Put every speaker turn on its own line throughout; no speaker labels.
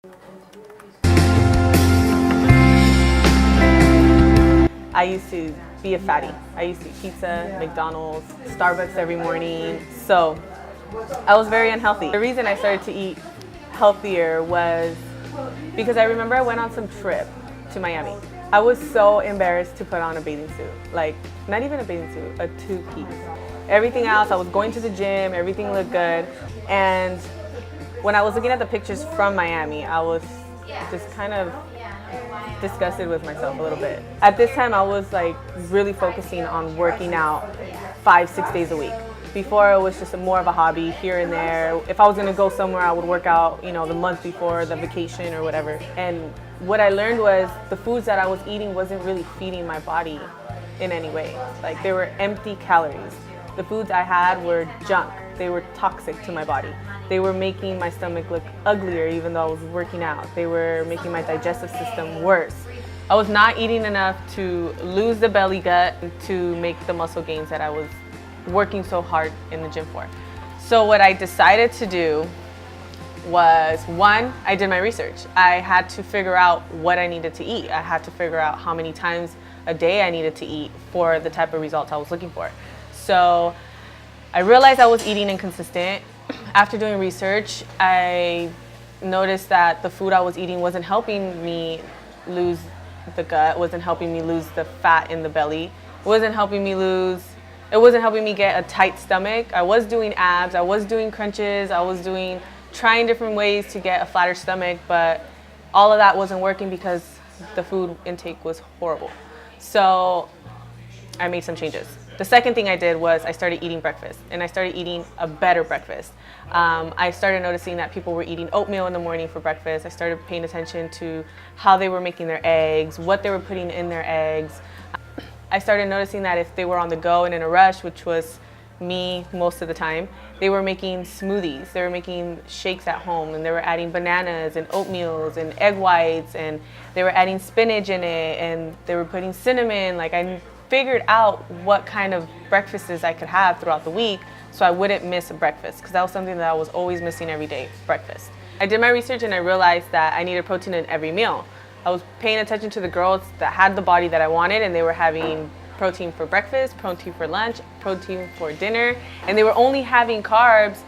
I used to be a fatty. I used to eat pizza, McDonald's, Starbucks every morning. So I was very unhealthy. The reason I started to eat healthier was because I remember I went on some trip to Miami. I was so embarrassed to put on a bathing suit. Like, not even a bathing suit, a two-piece. Everything else, I was going to the gym, everything looked good. And when I was looking at the pictures from Miami, I was just kind of disgusted with myself a little bit. At this time, I was like really focusing on working out 5-6 days a week. Before, it was just more of a hobby here and there. If I was gonna go somewhere, I would work out, the month before the vacation or whatever. And what I learned was the foods that I was eating wasn't really feeding my body in any way. Like, they were empty calories. The foods I had were junk. They were toxic to my body. They were making my stomach look uglier even though I was working out. They were making my digestive system worse. I was not eating enough to lose the belly gut to make the muscle gains that I was working so hard in the gym for. So what I decided to do was, one, I did my research. I had to figure out what I needed to eat. I had to figure out how many times a day I needed to eat for the type of results I was looking for. So I realized I was eating inconsistent. After doing research, I noticed that the food I was eating wasn't helping me lose the gut, wasn't helping me lose the fat in the belly, it wasn't helping me get a tight stomach. I was doing abs, I was doing crunches, I was trying different ways to get a flatter stomach, but all of that wasn't working because the food intake was horrible. So I made some changes. The second thing I did was I started eating breakfast, and I started eating a better breakfast. I started noticing that people were eating oatmeal in the morning for breakfast. I started paying attention to how they were making their eggs, what they were putting in their eggs. I started noticing that if they were on the go and in a rush, which was me most of the time, they were making smoothies, they were making shakes at home, and they were adding bananas and oatmeals and egg whites, and they were adding spinach in it, and they were putting cinnamon. Like, I figured out what kind of breakfasts I could have throughout the week so I wouldn't miss a breakfast, because that was something that I was always missing every day, breakfast. I did my research and I realized that I needed protein in every meal. I was paying attention to the girls that had the body that I wanted, and they were having protein for breakfast, protein for lunch, protein for dinner, and they were only having carbs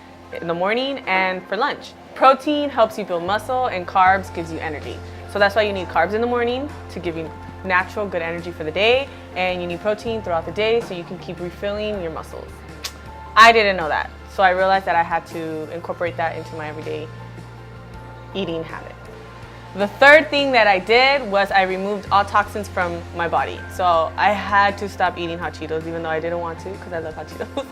in the morning and for lunch. Protein helps you build muscle, and carbs gives you energy. So that's why you need carbs in the morning to give you natural, good energy for the day, and you need protein throughout the day so you can keep refilling your muscles. I didn't know that, so I realized that I had to incorporate that into my everyday eating habit. The third thing that I did was I removed all toxins from my body. So I had to stop eating hot Cheetos, even though I didn't want to, because I love hot Cheetos.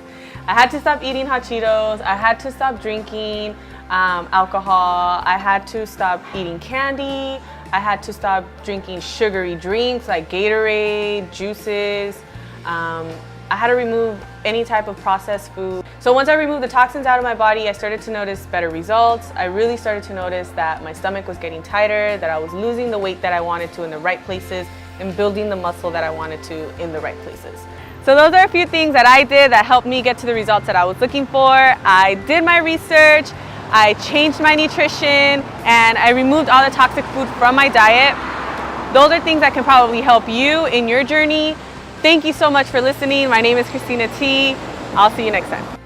I had to stop eating hot Cheetos. I had to stop drinking alcohol. I had to stop eating candy. I had to stop drinking sugary drinks like Gatorade, juices. I had to remove any type of processed food. So once I removed the toxins out of my body, I started to notice better results. I really started to notice that my stomach was getting tighter, that I was losing the weight that I wanted to in the right places, and building the muscle that I wanted to in the right places. So those are a few things that I did that helped me get to the results that I was looking for. I did my research, I changed my nutrition, and I removed all the toxic food from my diet. Those are things that can probably help you in your journey. Thank you so much for listening. My name is Cristina T. I'll see you next time.